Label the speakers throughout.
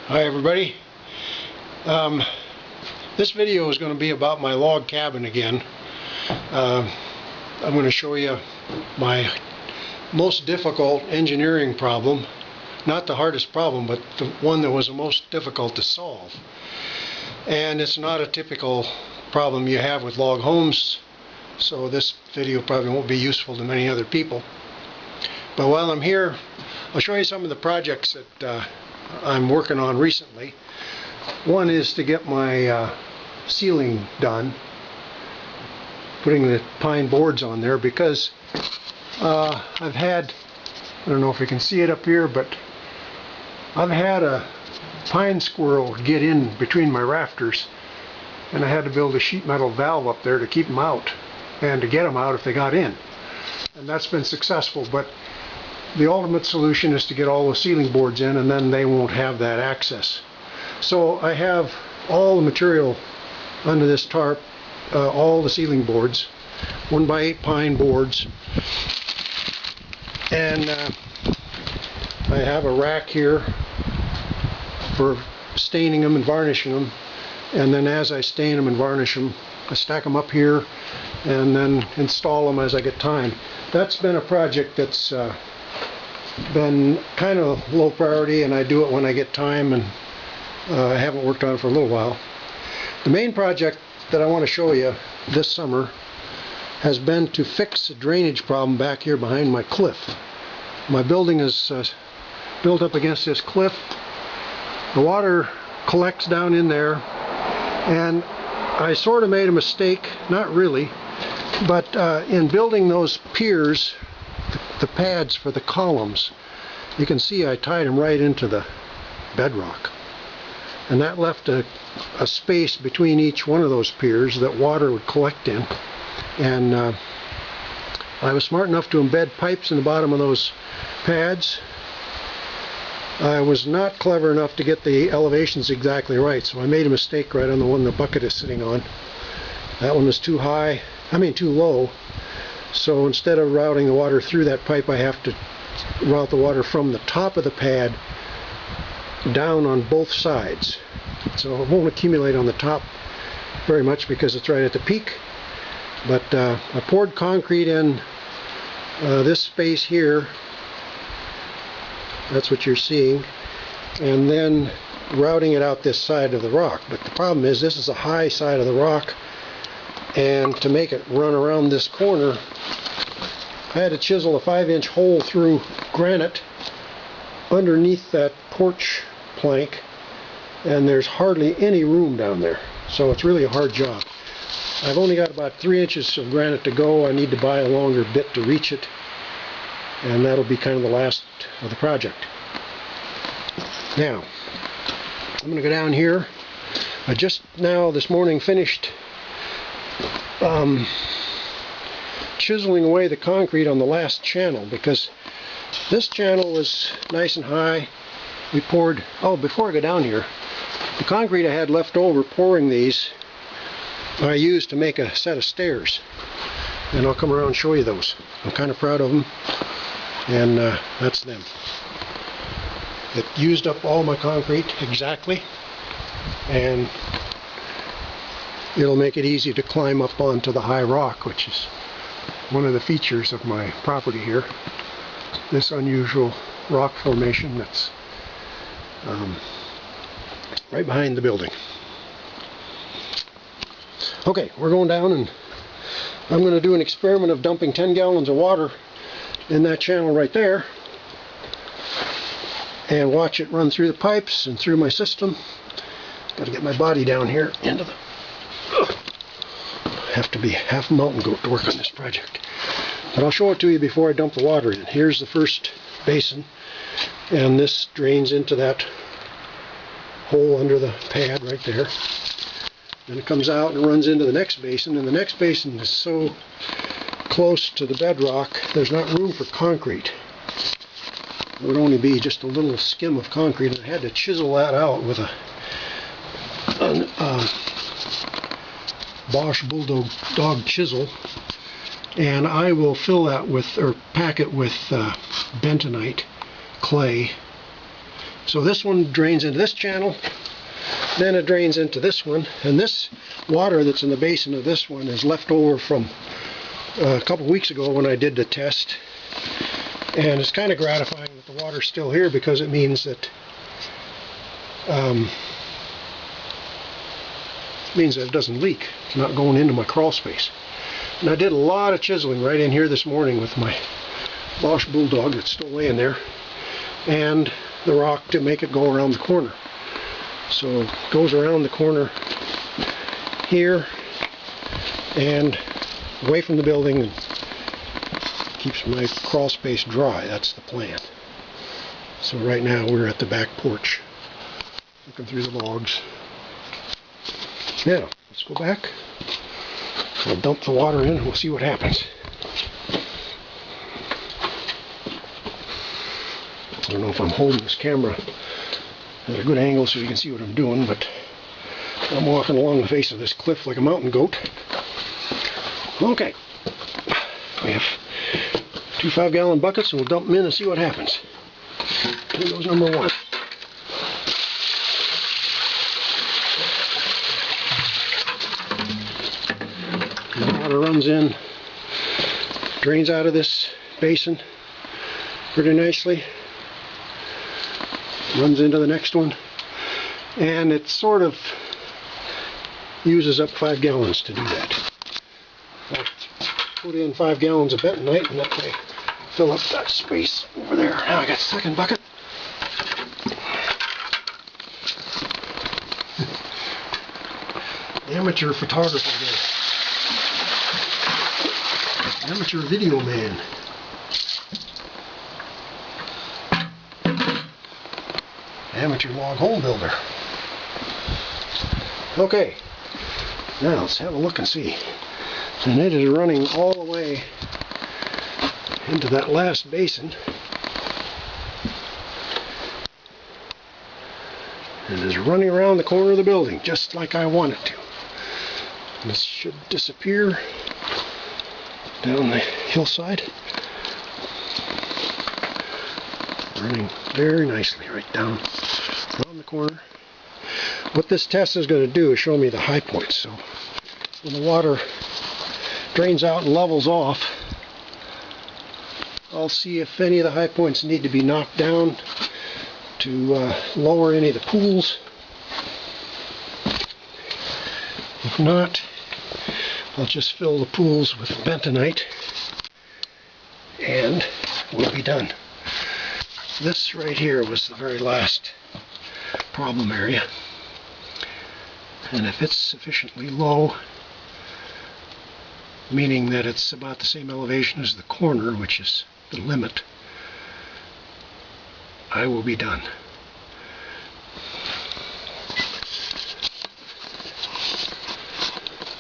Speaker 1: Hi everybody. This video is going to be about my log cabin again. I'm going to show you my most difficult engineering problem. Not the hardest problem, but the one that was the most difficult to solve. And it's not a typical problem you have with log homes, so this video probably won't be useful to many other people. But while I'm here, I'll show you some of the projects that I'm working on recently. One is to get my ceiling done, putting the pine boards on there, because I've had, I don't know if you can see it up here, but I've had a pine squirrel get in between my rafters, and I had to build a sheet metal valve up there to keep them out and to get them out if they got in, and that's been successful. But the ultimate solution is to get all the ceiling boards in, and then they won't have that access. So I have all the material under this tarp, all the ceiling boards, 1x8 pine boards, and I have a rack here for staining them and varnishing them, and then as I stain them and varnish them, I stack them up here and then install them as I get time. That's been a project that's been kind of low priority, and I do it when I get time, and I haven't worked on it for a little while. The main project that I want to show you this summer has been to fix a drainage problem back here behind my cliff. My building is built up against this cliff. The water collects down in there, and I sort of made a mistake, not really, but in building those piers, the pads for the columns, you can see I tied them right into the bedrock, and that left a space between each one of those piers that water would collect in. And I was smart enough to embed pipes in the bottom of those pads. I was not clever enough to get the elevations exactly right, so I made a mistake right on the one the bucket is sitting on. That one was too high, too low. So instead of routing the water through that pipe, I have to route the water from the top of the pad down on both sides. So it won't accumulate on the top very much because it's right at the peak. But I poured concrete in this space here. That's what you're seeing. And then routing it out this side of the rock. But the problem is this is a high side of the rock, and to make it run around this corner, I had to chisel a 5-inch hole through granite underneath that porch plank, and there's hardly any room down there, so it's really a hard job. I've only got about 3 inches of granite to go. I need to buy a longer bit to reach it, and that'll be kind of the last of the project. Now, I'm going to go down here. I just now this morning finished chiseling away the concrete on the last channel, because this channel was nice and high. We poured, before I go down here, the concrete I had left over pouring these, I used to make a set of stairs, and I'll come around and show you those. I'm kind of proud of them, and that's them. It used up all my concrete exactly, and it'll make it easy to climb up onto the high rock, which is one of the features of my property here. This unusual rock formation that's right behind the building. Okay, we're going down, and I'm going to do an experiment of dumping 10 gallons of water in that channel right there and watch it run through the pipes and through my system. Got to get my body down here into the... Have to be half a mountain goat to work on this project. But I'll show it to you before I dump the water in. Here's the first basin, and this drains into that hole under the pad right there. Then it comes out and runs into the next basin, and the next basin is so close to the bedrock there's not room for concrete. It would only be just a little skim of concrete, and I had to chisel that out with a Bosch Bulldog chisel, and I will fill that with, or pack it with bentonite clay. So this one drains into this channel, then it drains into this one, and this water that's in the basin of this one is left over from a couple weeks ago when I did the test. And it's kind of gratifying that the water's still here, because it means that it doesn't leak. It's not going into my crawl space. And I did a lot of chiseling right in here this morning with my Bosch Bulldog that's still laying there, and the rock to make it go around the corner. So it goes around the corner here and away from the building, and keeps my crawl space dry. That's the plan. So right now we're at the back porch looking through the logs. Now let's go back. I'll dump the water in and we'll see what happens. I don't know if I'm holding this camera at a good angle so you can see what I'm doing, but I'm walking along the face of this cliff like a mountain goat. Okay, we have 2 5-gallon buckets, and we'll dump them in and see what happens. Here goes number 1. The water runs in, drains out of this basin pretty nicely, runs into the next one, and it sort of uses up 5 gallons to do that. I'll put in 5 gallons of bentonite, and that way fill up that space over there. Now I got the second bucket. Amateur photographer there. Amateur video man. Amateur log home builder. Okay, now let's have a look and see. And it is running all the way into that last basin. And is running around the corner of the building just like I want it to. And this should disappear down the hillside. Running very nicely right down around the corner. What this test is going to do is show me the high points. So when the water drains out and levels off, I'll see if any of the high points need to be knocked down to lower any of the pools. If not, I'll just fill the pools with bentonite and we'll be done. This right here was the very last problem area, and if it's sufficiently low, meaning that it's about the same elevation as the corner, which is the limit, I will be done.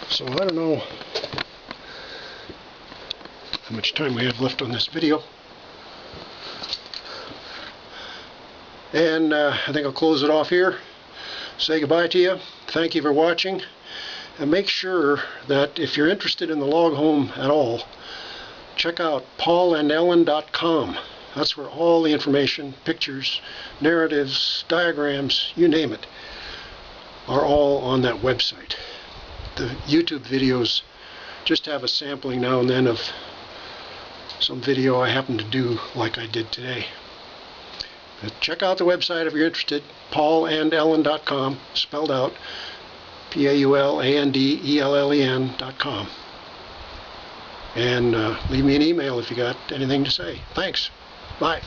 Speaker 1: So I don't know how much time we have left on this video, and I think I'll close it off here. Say goodbye to you. Thank you for watching, and make sure that if you're interested in the log home at all, check out paulandellen.com. That's where all the information, pictures, narratives, diagrams, you name it, are all on that website. The YouTube videos just have a sampling now and then of some video I happen to do like I did today. But check out the website if you're interested, paulandellen.com, spelled out paulandellen.com. And leave me an email if you got anything to say. Thanks. Bye.